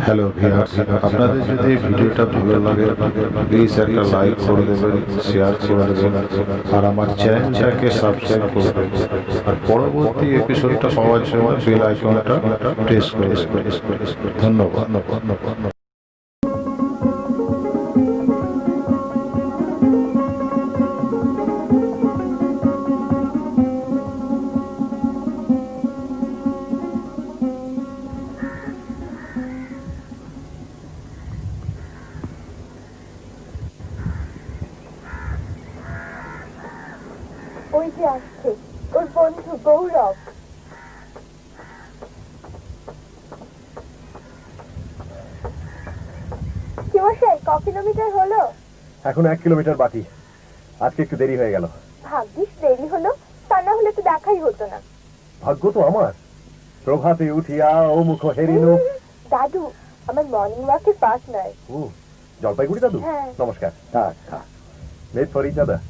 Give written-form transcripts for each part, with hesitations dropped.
Hello viewers, আপনাদের যদি ভিডিওটা ভালো লাগে প্লিজ একটা লাইক করে দেবেন, শেয়ার করে দেবেন আর আমার চ্যানেলটাকে সাবস্ক্রাইব করবেন আর পরবর্তী এপিসোডটা পাওয়ার জন্য বেল আইকনটা প্রেস করে দেবেন। ধন্যবাদ। ওই যে আসছে ওর বন্ধু গৌরব। কি মশাই, ক কিলোমিটার হলো? এখন 1 কিলোমিটার বাকি। আজকে একটু দেরি হয়ে গেল। ভাগ্যিস দেরি হলো, তা না হলে তো দেখাই হতো না। ভাগ্য তো আমার। প্রভাতে উঠিয়া ও মুখ হেরিনু। দাদু আমার মর্নিং ওয়াকের পার্টনার। ও জলপাইগুড়ি দাদু, হ্যাঁ। নমস্কার। মেট ফর ইচ আদার।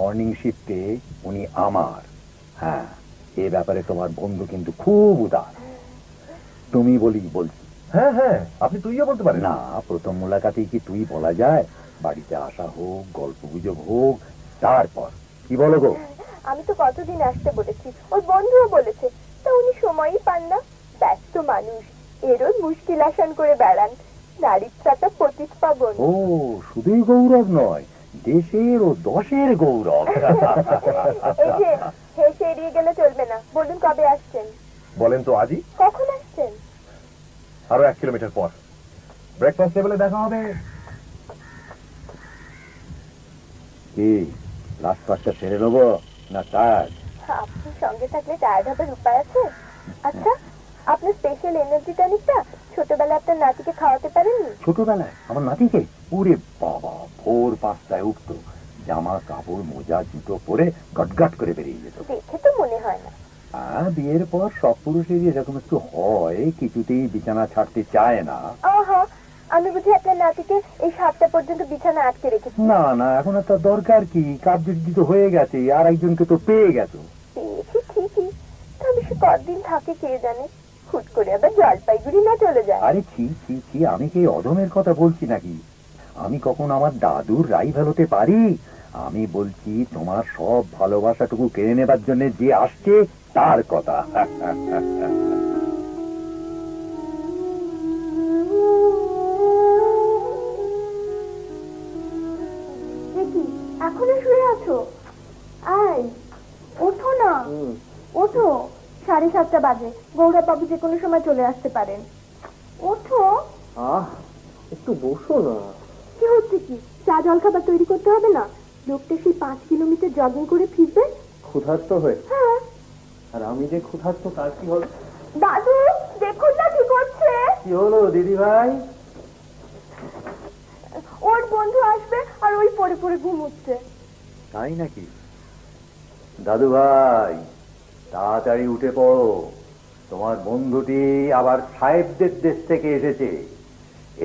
মর্নিং শিফটে উনি আমার। হ্যাঁ, এ ব্যাপারে তোমার বন্ধু কিন্তু খুব উদার। তুমি বলছি। হ্যাঁ হ্যাঁ, আপনি তুইও বলতে পারেন। না, প্রথম মোলাকাতেই কি তুই বলা যায়? বাড়িতে আসা হোক, গল্প গুজব হোক, তারপর কি বলো গো? আমি তো কতদিন আসতে বলেছি, ওর বন্ধুও বলেছে, তা উনি সময়ই পান না। ব্যস্ত মানুষ, এরও মুশকিল আসান করে বেড়ান। নারীর ছাতা পতিত পাবন। ও, শুধুই গৌরব নয়, দেশের ও দশের গৌরব। এই যে হেসে এড়িয়ে গেলে চলবে না, বলুন কবে আসছেন? বলেন তো আজই। কখন আসছেন? আরো 1 কিলোমিটার পর। ব্রেকফাস্ট টেবিলে দেখা হবে। কি রাস্তাটা সেরে নেবো না কাজ? আপনি সঙ্গে থাকলে টায়ার্ড হবার উপায় আছে? আচ্ছা, আপনার স্পেশাল এনার্জি টনিকটা ছোটবেলায় আপনার নাতিকে খাওয়াতে পারেননি? ছোটবেলায় আমার নাতিকে? ওরে বাবা, ভোর 5টায় উঠতো, জামা কাপড় মোজা জুতো পরে গটগট করে বেরিয়ে যেত। দেখে তো মনে হয় না। বিয়ের পর সব পুরুষেরই এরকম একটু হয়, কিছুতেই বিছানা ছাড়তে চায় না। আহা, আমি বুঝি আপনার নাতিকে এই 7টা পর্যন্ত বিছানা আটকে রেখেছি। না না, এখন আর তার দরকার কি? কার্যসিদ্ধি তো হয়ে গেছে, আর একজনকে তো পেয়ে গেছো। পেয়েছি ঠিকই, তবে সে কতদিন থাকে কে জানে। হুট করে আবার জলপাইগুড়ি না চলে যায়। আরে ছি ছি ছি, আমি কি অধমের কথা বলছি নাকি? আমি কখন আমার দাদুর রাইভাল হতে পারি? আমি বলছি তোমার সব ভালোবাসাটুকু কেড়ে নেবার জন্য যে আসছে তার কথা। দেখি এখনো শুয়ে আছো? আয়, ওঠো না, ওঠো। 7:30 বাজে, গৌরব বাবু যে কোনো সময় চলে আসতে পারেন। ওঠো। একটু বসো না। কি হচ্ছে কি? চা জল খাবার তৈরি করতে হবে না? লোকটা সেই 5 কিলোমিটার জগিং করে ফিরবে। ক্ষুধার্ত হয়ে? হ্যাঁ। আর আমি যে ক্ষুধার্ত, তার কি হলো? দাদু দেখুন না কি করছে। কি হলো দিদি ভাই? ওর বন্ধু আসবে আর ওই পড়ে পড়ে ঘুমোচ্ছে। তাই নাকি? দাদু ভাই, তাড়াতাড়ি উঠে পড়ো। তোমার বন্ধুটি আবার সাহেবদের দেশ থেকে এসেছে।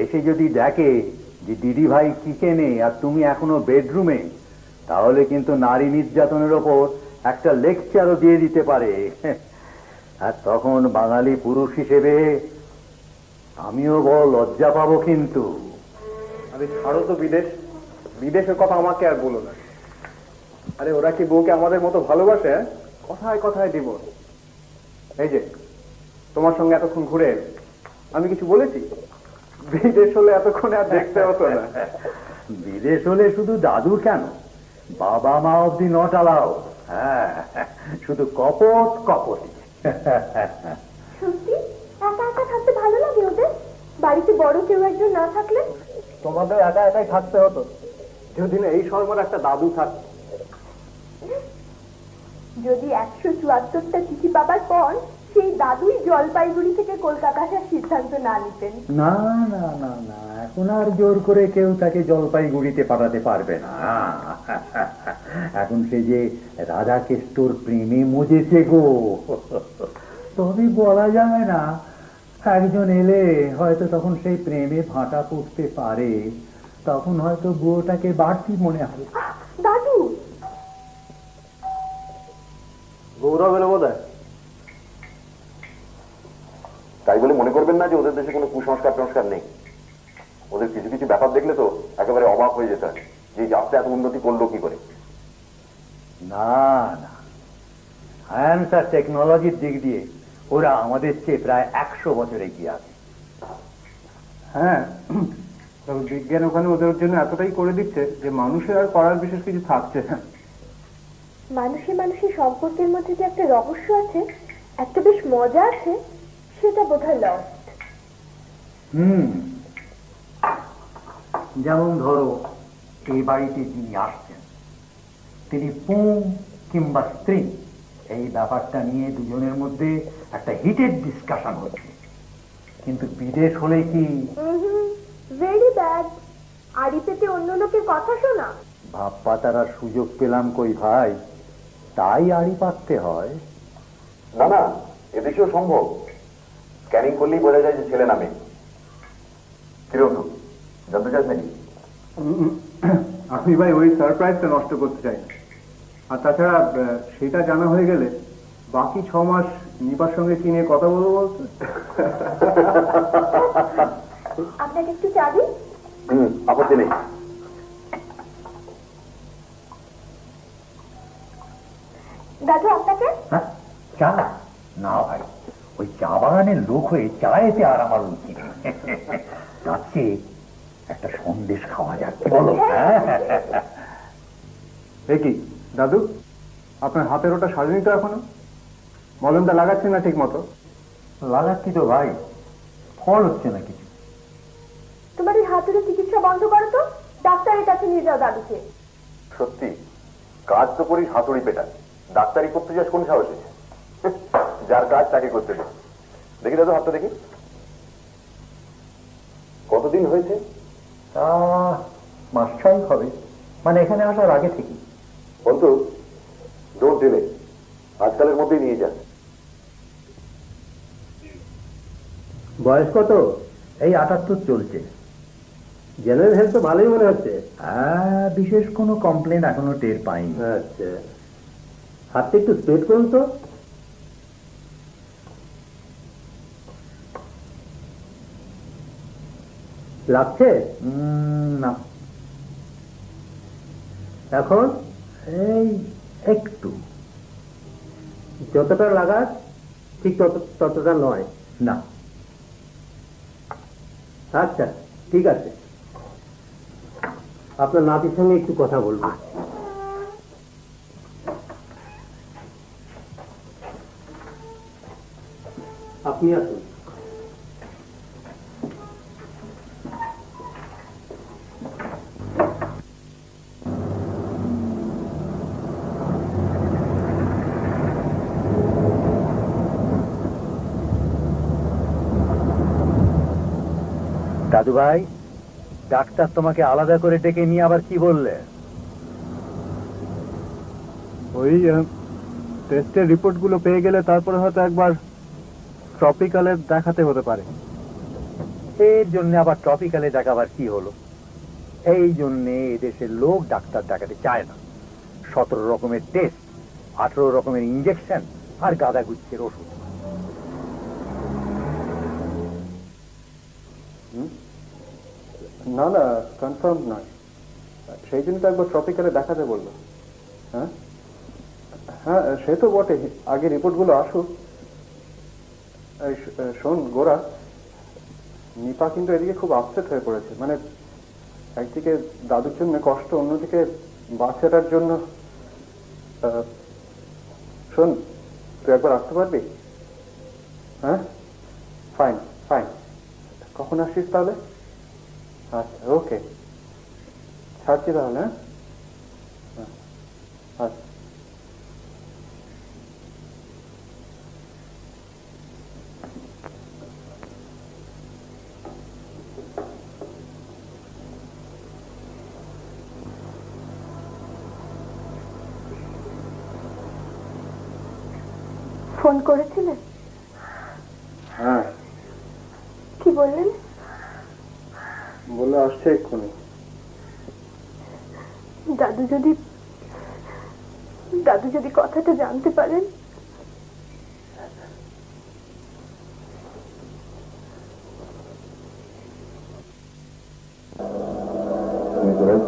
এসে যদি দেখে যে দিদি ভাই কিচেনে আর তুমি এখনো বেডরুমে, তাহলে কিন্তু নারী নির্যাতনের ওপর একটা লেকচারও দিয়ে দিতে পারে। আর তখন বাঙালি পুরুষ হিসেবে আমিও বড় লজ্জা পাবো কিন্তু। আরে ছাড়ো তো বিদেশ, বিদেশের কথা আমাকে আর বলো না। আরে ওরা কি বউকে আমাদের মতো ভালোবাসে? কথায় কথায় দিব। এই যে তোমার সঙ্গে এতক্ষণ ঘুরে আমি কিছু বলেছি? বিদেশ হলে এতক্ষণে আর দেখতে হতো না। বিদেশ হলে শুধু দাদু কেন, বাবা মা অব্দি নট আলাও। হ্যাঁ, শুধু কপট কপটি। সত্যি একা একা থাকতে ভালো লাগে ওদের? বাড়িতে বড় কেউ একজন না থাকলে? তোমাদের একা একাই থাকতে হতো যদি না এই শর্মার একটা দাদু থাকতো। যদি 174টা চিঠি পাবার পর সেই দাদুই জলপাইগুড়ি থেকে কলকাতা আসার সিদ্ধান্ত না নিতেন। না না না না, এখন আর জোর করে কেউ তাকে জলপাইগুড়িতে পাঠাতে পারবে না। এখন সে যে রাধাকেষ্টর প্রেমে মজেছে গো। তবে বলা যায় না, একজন এলে হয়তো তখন সেই প্রেমে ভাঁটা পড়তে পারে, তখন হয়তো বুয়োটাকে বাড়তি মনে হবে। দাদু, গৌরব এলো বোধ হয়। তাই বলে মনে করবেন না না যে ওদের দেশে কোনো কুসংস্কার টংস্কার নেই। ওদের কিছু কিছু ব্যাপার দেখলে তো একেবারে অবাক হয়ে যেতে হয় যে জাতটা এত উন্নতি করলো কি করে। না না, সায়েন্স আর টেকনোলজির দিক দিয়ে ওরা আমাদের চেয়ে প্রায় 100 বছর এগিয়ে আছে। হ্যাঁ, তবে বিজ্ঞান ওখানে ওদের জন্য এতটাই করে দিচ্ছে যে মানুষের আর করার বিশেষ কিছু থাকছে না। মানুষে মানুষের সম্পর্কের মধ্যে যে একটা রহস্য আছে, একটা বেশ মজা আছে, সেটা বোধহয় লস্ট। যেমন ধরো, এই বাড়িতে যিনি আসছেন তিনি পুং কিংবা স্ত্রী, এই ব্যাপারটা নিয়ে দুজনের মধ্যে একটা হিটেড ডিসকাশন হচ্ছে। কিন্তু বিদেশ হলে কি ভেরি ব্যাড। আড়ি পেতে অন্য লোকের কথা শোনা। ভাব পাতার সুযোগ পেলাম কই ভাই, তাই আড়ি পাততে হয়। না না, এদেশেও সম্ভব। স্ক্যানিং করলেই বোঝা যায় যে ছেলে নামে। কিরকম জানতে চাস নাকি? আমি ভাই ওই সারপ্রাইজটা নষ্ট করতে চাই না। আর তাছাড়া সেটা জানা হয়ে গেলে বাকি 6 মাস নিপার সঙ্গে কি নিয়ে কথা বলবো বলতে। আপনাকে একটু চা দিই? আপত্তি নেই। দাদু আপনাকে? হ্যাঁ, চা? না ভাই, ওই চা বাগানের লোক হয়ে চা এতে আর আমার উচিত। তার চেয়ে একটা সন্দেশ খাওয়া যাক, কি বলো? এ কি দাদু, আপনার হাতের ওটা সাজেনি তো এখনো? মলমটা লাগাচ্ছেন না ঠিক মতো? লাগাচ্ছি তো ভাই, ফল হচ্ছে না কিছু। তোমার এই হাতুড়ে চিকিৎসা বন্ধ করো তো, ডাক্তারের কাছে নিয়ে যাও দাদুকে। সত্যি কাজ তো করিস হাতুড়ি পেটা, ডাক্তারি করতে যাস কোন সাহসে? যার কাজ তাকে করতে দে। দেখি দাদু হাতটা দেখি। কতদিন হয়েছে? তা মাস 6 হবে, মানে এখানে আসার আগে থেকে। বলতো ডোন্ট ডিলে, আজকালের মধ্যেই নিয়ে যান। বয়স কত? এই 78 চলছে। জেনারেল হেলথ তো ভালোই মনে হচ্ছে। হ্যাঁ, বিশেষ কোনো কমপ্লেন এখনো টের পাইনি। আচ্ছা, হাতটা একটু স্ট্রেট করুন তো। লাগছে না, এখন? এই একটু। যতটা লাগার ঠিক ততটা নয়। না, আচ্ছা ঠিক আছে, আপনার নাতির সঙ্গে একটু কথা বলবো। আপনি আসুন। দাদু ভাই, ডাক্তার তোমাকে আলাদা করে ডেকে নিয়ে আবার কি বললে? ওই টেস্টের রিপোর্টগুলো পেয়ে গেলে তারপরে হয়তো একবার ট্রপিক্যালে দেখাতে হতে পারে। এর জন্য আবার ট্রপিক্যালে দেখাবার কি হলো? এই জন্যে এদেশের লোক ডাক্তার দেখাতে চায় না। 17 রকমের টেস্ট, 18 রকমের ইঞ্জেকশন আর গাদা গুচ্ছের ওষুধ। না না, কনফার্ম নয়, সেই জন্য তো একবার ট্রপিক্যালে দেখাতে বললো। হ্যাঁ হ্যাঁ, সে তো বটে, আগে রিপোর্টগুলো আসুক। শোন গোরা, নিপা কিন্তু এদিকে খুব আপসেট হয়ে পড়েছে। মানে একদিকে দাদুর জন্য কষ্ট, অন্যদিকে বাচ্চাটার জন্য। শোন, তুই একবার আসতে পারবি? হ্যাঁ, ফাইন ফাইন। কখন আসছিস তাহলে? আচ্ছা, ওকে, ছাড়ছি তাহলে। হ্যাঁ, আচ্ছা। ফোন করেছিলেন? হ্যাঁ, কি বললেন? বললো আসছে এক্ষুনি। দাদু যদি কথাটা জানতে পারেন।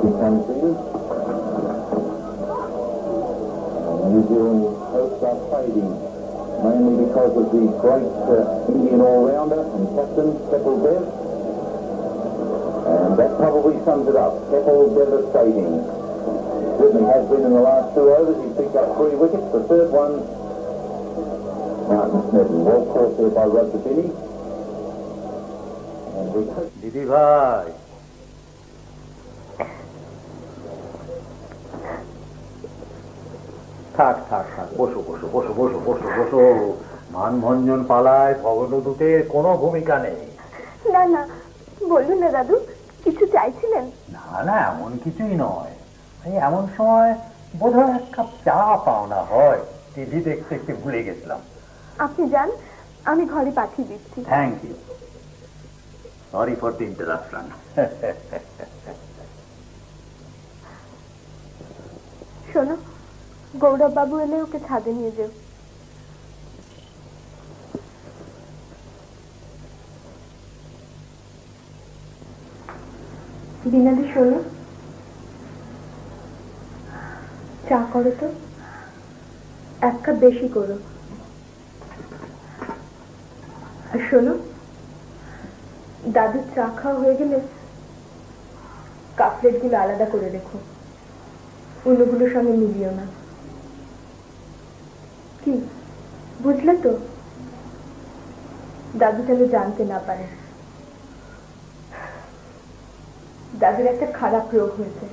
become singers. New Zealand hopes are fading, mainly because of the great Indian all-rounder and captain, Kapil Dev. And that probably sums it up. Kapil devastating. Certainly has been in the last 2 overs. He picked up 3 wickets. The third one, Martin Snedden. Well caught there by Roger Binney. And we hope... দিদি ভাই, থাক থাক থাক, বসো বসো বসো বসো বসো বসো। মানভঞ্জন পালায় ভগদূতের কোনো ভূমিকা নেই। না না, বলুন না দাদু, কিছু চাইছিলেন? না না, এমন কিছুই নয়। এই এমন সময় বোধহয় 1 কাপ চা পাওনা হয়। টিভি দেখতে দেখতে ভুলে গেছিলাম। আপনি যান, আমি ঘরে পাঠিয়ে দিচ্ছি। Thank you, sorry for the interruption. শোনো, গৌরব বাবু এলে ওকে ছাদে নিয়ে যেও। বিনাদি শোনো, চা করো তো, 1 কাপ বেশি করো। আর শোনো, দাদুর চা খাওয়া হয়ে গেলে কাপ প্লেটগুলো আলাদা করে রেখো, অন্যগুলোর সঙ্গে মিলিও না। কি বুঝলে তো? দাদু যেন জানতে না পারে। দাদুর একটা খারাপ রোগ হয়েছে।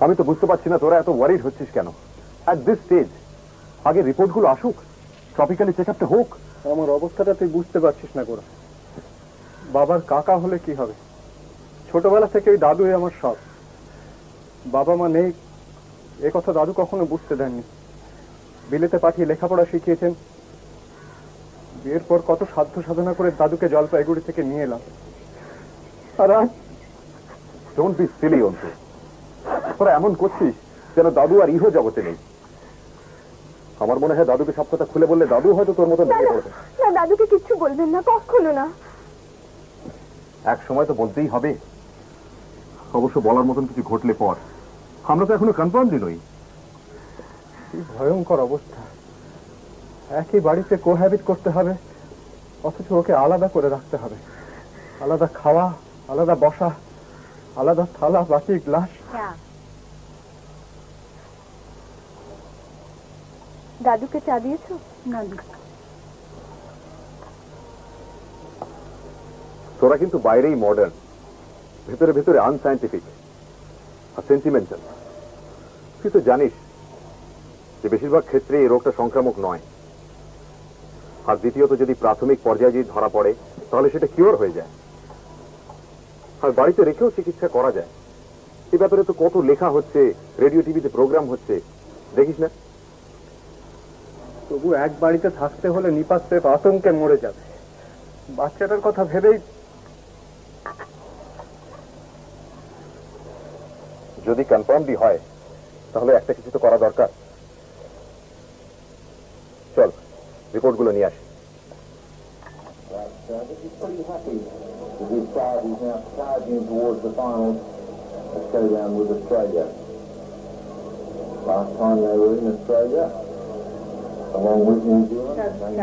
আমি তো বুঝতে পারছি না তোরা এত ওয়ারিড হচ্ছিস কেন অ্যাট দিস স্টেজ। আগে রিপোর্টগুলো আসুক, ট্রপিক্যালি চেক আপটা হোক। আমার অবস্থাটা তুই বুঝতে পারছিস না গোরা। বাবার কাকা হলে কি হবে? ছোটবেলা থেকে ওই দাদুই আমার সব। বাবা মা নেই এ কথা দাদু কখনো বুঝতে দেননি। বিলেতে পাঠিয়ে লেখাপড়া শিখিয়েছেন। বিয়ের পর কত সাধ্য সাধনা করে দাদুকে জলপাইগুড়ি থেকে নিয়ে এলাম। আর আজ ডোন্ট বি সিলি অন্তু। তোরা এমন করছিস যেন দাদু আর ইহো জগতে নেই। আমার মনে হয় দাদুকে সব কথা খুলে বললে দাদু হয়তো তোর মতো ভেঙে পড়বে। না, দাদুকে কিচ্ছু বলবেন না, কখনো না। এক সময় তো বলতেই হবে, অবশ্য বলার মতন কিছু ঘটলে পর। আমরা তো এখনো কনফার্মড নই। কি ভয়ঙ্কর অবস্থা। একই বাড়িতে কোহ্যাবিট করতে হবে, অথচ ওকে আলাদা করে রাখতে হবে। আলাদা খাওয়া, আলাদা বসা, আলাদা থালা বাটি গ্লাস। দাদুকে চা দিয়েছো? না। তোরা কিন্তু বাইরেই মডার্ন, ভেতরে ভেতরে আনসাইন্টিফিক আর সেন্টিমেন্টাল। তুই তো জানিস যে বেশিরভাগ ক্ষেত্রে এই রোগটা সংক্রামক নয়। আর দ্বিতীয়ত, যদি প্রাথমিক পর্যায়ে যদি ধরা পড়ে তাহলে সেটা কিওর হয়ে যায়। আর বাড়িতে রেখেও চিকিৎসা করা যায়। এ ব্যাপারে তো কত লেখা হচ্ছে, রেডিও টিভিতে প্রোগ্রাম হচ্ছে, দেখিস না? তবু এক বাড়িতে থাকতে হলে নিপাত পেপ আতঙ্কে মরে যাবে। বাচ্চাটার কথা ভেবেই। যদি কনফার্মডই হয় তাহলে একটা কিছু তো করা দরকার। চল রিপোর্টগুলো নিয়ে আসি। Last time they were in Australia, along with New Zealand, and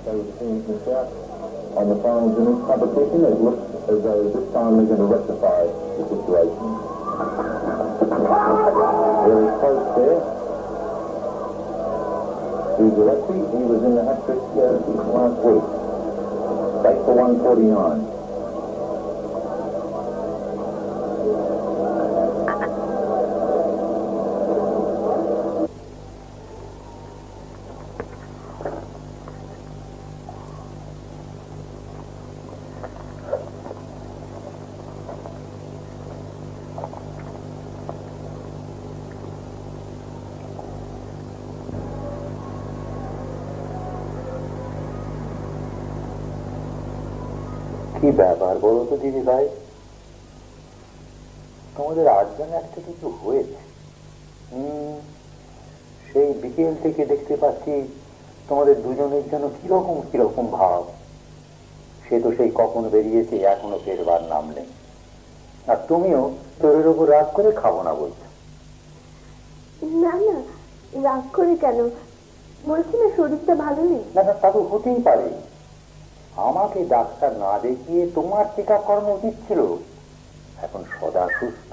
they were finishing out on the finals in this competition. It looks as though this time they're going to rectify the situation. Very close there. To Gillespie, he was in the hat-trick last week. Back for 149. কি ব্যাপার বলো তো দিদি ভাই, তোমাদের আজ যেন একটা কিছু হয়েছে। সেই বিকেল থেকে দেখতে পাচ্ছি তোমাদের দুজনের জন্য কিরকম কিরকম ভাব। সে তো সেই কখন বেরিয়েছে, এখনো ফেরবার নাম নেই। আর তুমিও তোরের ওপর রাগ করে খাবো না বলছো। না না, রাগ করে কেন? বলছি না শরীরটা ভালো নেই। না না, তা তো হতেই পারে। আমাকে ডাক্তার না দেখিয়ে তোমার চেক আপ করানো উচিত ছিল। এখন সদা সুস্থ,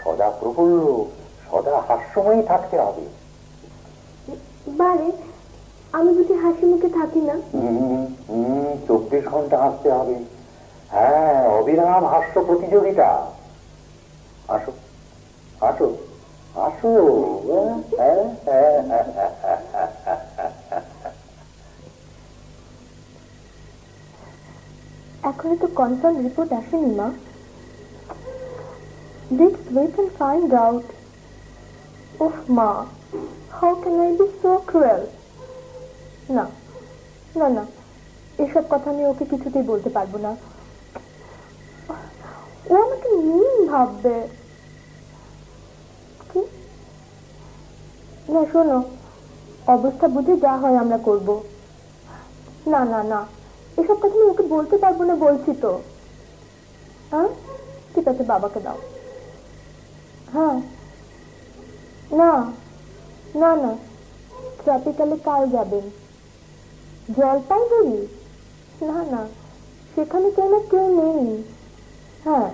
সদা প্রফুল্ল, সদা হাস্যময়ী থাকতে হবে। বারে আমি যদি হাসি মুখে থাকি না? 24 ঘন্টা হাসতে হবে। হ্যাঁ, অবিরাম হাস্য প্রতিযোগিতা। আসো আসো আসো। এখনো তো কনফার্ম রিপোর্ট আসেনি মা। Let's wait and find out. Uff ma, how can I be so cruel? না না না, এসব কথা আমি ওকে কিছুতেই বলতে পারবো না। ও আমাকে মিন ভাববে। কি? না শোনো, অবস্থা বুঝে যা হয় আমরা করব। না না না, এসব কথা আমি ওকে বলতে পারবো না বলছি তো। হ্যাঁ ঠিক আছে, বাবাকে দাও। হ্যাঁ না না না, ট্রপিক্যালে কাল যাবেন। জলপাইগুড়ি? না না, সেখানে কেন কেউ নেই। হ্যাঁ,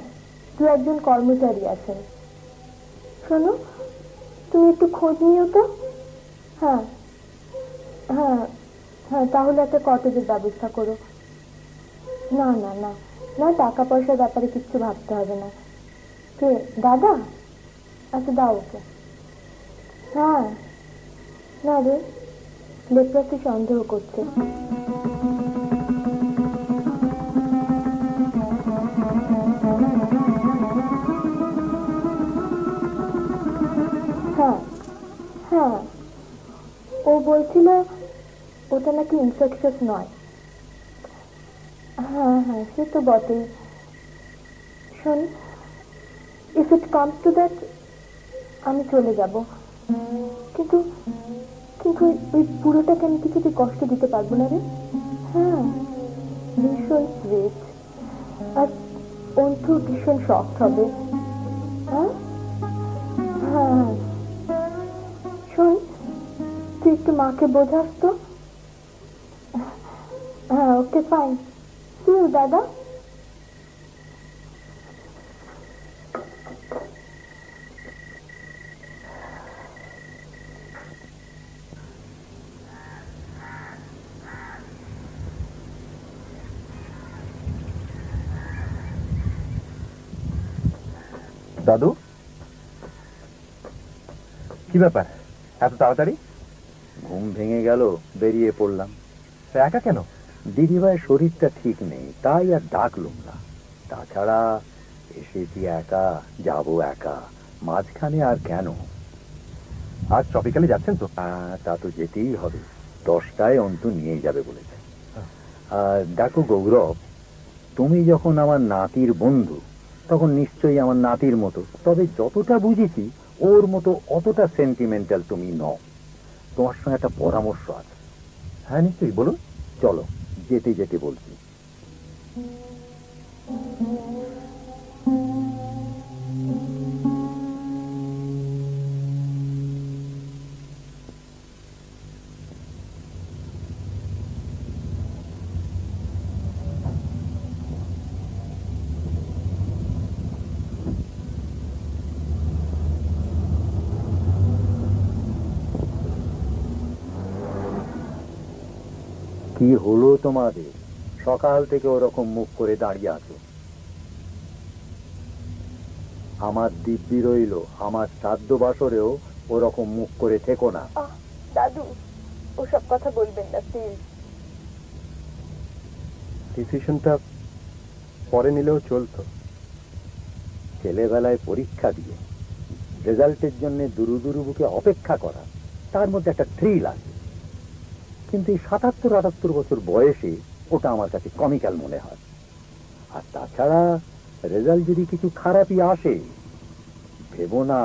দু একজন কর্মচারী আছেন। শোনো, তুমি একটু খোঁজ নিও তো। হ্যাঁ হ্যাঁ হ্যাঁ, তাহলে একটা কটেজের ব্যবস্থা করো। না না না না, টাকা পয়সার ব্যাপারে কিচ্ছু ভাবতে হবে না। কে দাদা? আচ্ছা দাও ওকে। হ্যাঁ না রে, লেপ্রাসি সন্দেহ করছে। হ্যাঁ হ্যাঁ, ও বলছিল ওটা নাকি ইনফেকশাস নয়। হ্যাঁ হ্যাঁ, সে তো বটেই। শোন, if it comes to that আমি চলে যাব, কিন্তু কিন্তু ওই পুরোটাকে আমি কিছুতে কষ্ট দিতে পারবো না রে। হ্যাঁ, ভীষণ সুইট, আর অন্তু ভীষণ শক্ত হবে। হ্যাঁ হ্যাঁ, শোন, তুই একটু মাকে বোঝাস তো। হ্যাঁ ওকে, ফাইন, সি ইউ দাদা। দাদু, কি ব্যাপার এত তাড়াতাড়ি? ঘুম ভেঙে গেল, বেরিয়ে পড়লাম। তা একা কেন? দিদিভাইয়ের শরীরটা ঠিক নেই, তাই আর ডাকলুম না। তাছাড়া এসেছি একা, যাবো একা, মাঝখানে আর কেন? আজ ট্রপিক্যালে যাচ্ছেন তো? তা তো যেতেই হবে, 10টায় অন্তু নিয়ে যাবে বলেছে। আর দেখো গৌরব, তুমি যখন আমার নাতির বন্ধু, তখন নিশ্চয়ই আমার নাতির মতো। তবে যতটা বুঝেছি, ওর মতো অতটা সেন্টিমেন্টাল তুমি নও। তোমার সঙ্গে একটা পরামর্শ আছে। হ্যাঁ নিশ্চয়ই, বলুন। চলো, যেতে যেতে বলছি। কি হলো তোমাদের? সকাল থেকে ওরকম মুখ করে দাঁড়িয়ে আছো। আমার দিব্যি রইল, আমার শ্রাদ্ধ বাসরেও ওরকম মুখ করে থেকো না। দাদু, ওসব কথা বলবেন না প্লিজ। ডিসিশনটা পরে নিলেও চলতো। ছেলেবেলায় পরীক্ষা দিয়ে রেজাল্টের জন্য দুরু দুরু বুকে অপেক্ষা করা, তার মধ্যে একটা থ্রিল আছে। কিন্তু এই 77-78 বছর বয়সে ওটা আমার কাছে কমিক্যাল মনে হয়। আর তাছাড়া রেজাল্ট যদি কিছু খারাপই আসে, ভেবো না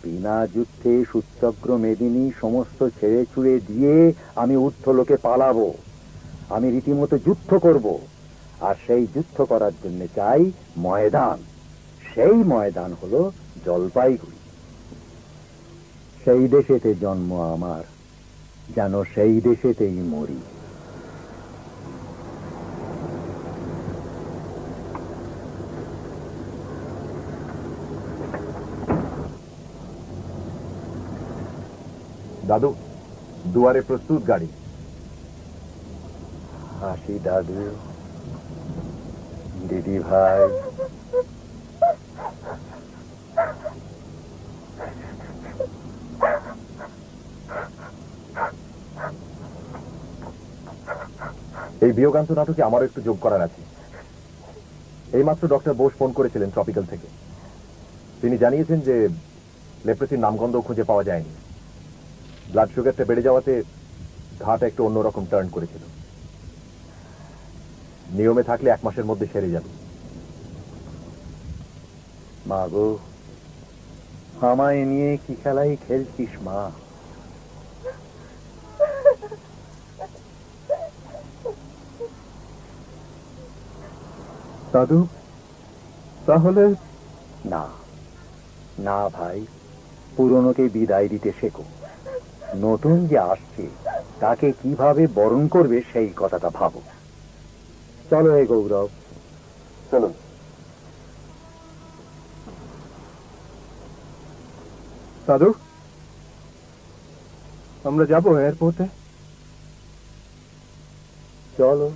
বিনা যুদ্ধে সুচক্র মেদিনী সমস্ত ছেড়ে ছুড়ে দিয়ে আমি ঊর্ধ্বলোকে পালাবো। আমি রীতিমতো যুদ্ধ করব, আর সেই যুদ্ধ করার জন্য চাই ময়দান। সেই ময়দান হলো জলপাইগুড়ি। সেই দেশেতে জন্ম আমার, যেন সেই দেশেতেই মরি। দাদু, দুয়ারে প্রস্তুত গাড়ি। আসি দাদু, দিদি ভাই। এই বিয়োগান্ত নাটকে আমারও একটু যোগ করার আছে। এইমাত্র ডক্টর বোস ফোন করেছিলেন ট্রপিক্যাল থেকে। তিনি জানিয়েছেন যে লেপ্রেসির নামগন্ধ খুঁজে পাওয়া যায়নি। ব্লাড সুগারটা বেড়ে যাওয়াতে ঘাটা একটু অন্যরকম টার্ন করেছিল। নিয়মে থাকলে 1 মাসের মধ্যে সেরে যাবে। মা গো, আমায় নিয়ে কি খেলাই খেলছিস মা? দাদু, তাহলে না না ভাই, পুরনোকে বিদায় দিতে শেখো। নতুন যে আসছে তাকে কিভাবে বরণ করবে সেই কথাটা ভাবো। চলো হে গৌরব, চলুন। দাদু, আমরা যাবো এয়ারপোর্টে? চলো।